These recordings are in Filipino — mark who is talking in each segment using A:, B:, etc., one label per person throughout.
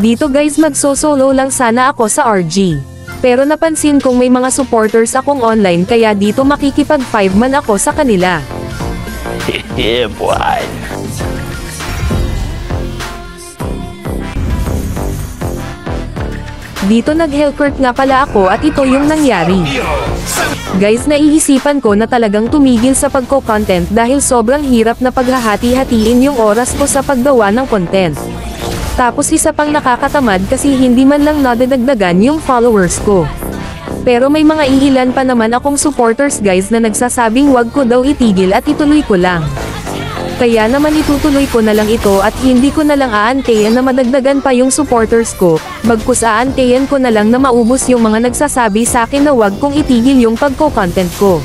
A: Dito guys magso-solo lang sana ako sa RG. Pero napansin kong may mga supporters akong online kaya dito makikipag 5 man ako sa kanila.
B: Yeah, boy.
A: Dito nag-Hellcourt nga pala ako at ito yung nangyari. Guys naiisipan ko na talagang tumigil sa pagko-content dahil sobrang hirap na paghahati-hatiin yung oras ko sa paggawa ng content. Tapos isa pang nakakatamad kasi hindi man lang nadadagdagan yung followers ko. Pero may mga ihilan pa naman akong supporters guys na nagsasabing wag ko daw itigil at ituloy ko lang. Kaya naman itutuloy ko na lang ito at hindi ko na lang aantayin na madagdagan pa yung supporters ko, bagkus aantayin ko na lang na maubos yung mga nagsasabi sa akin na wag kong itigil yung pagko-content ko.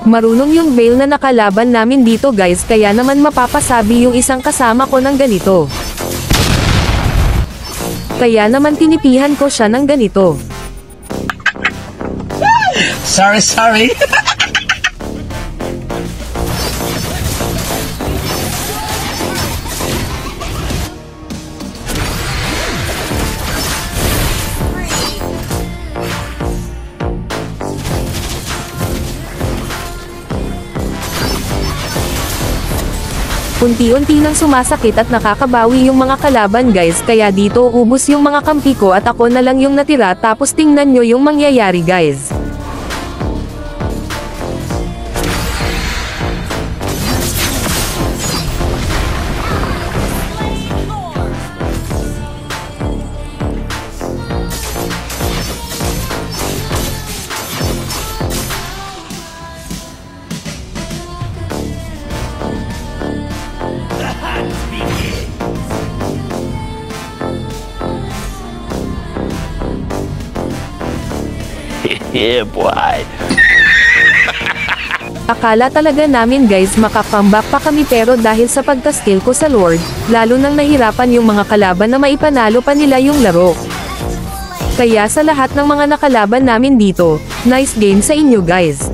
A: Marunong yung Veil na nakalaban namin dito guys kaya naman mapapasabi yung isang kasama ko ng ganito. Kaya naman tinipihan ko siya ng ganito.
B: Sorry.
A: Unti-unti nang sumasakit at nakakabawi yung mga kalaban guys kaya dito ubos yung mga kampi ko at ako na lang yung natira tapos tingnan nyo yung mangyayari guys.
B: Yeah, boy.
A: Akala talaga namin guys makapambak pa kami pero dahil sa pagka-skill ko sa Lord, lalo nang nahirapan yung mga kalaban na maipanalo pa nila yung laro. Kaya sa lahat ng mga nakalaban namin dito, nice game sa inyo guys.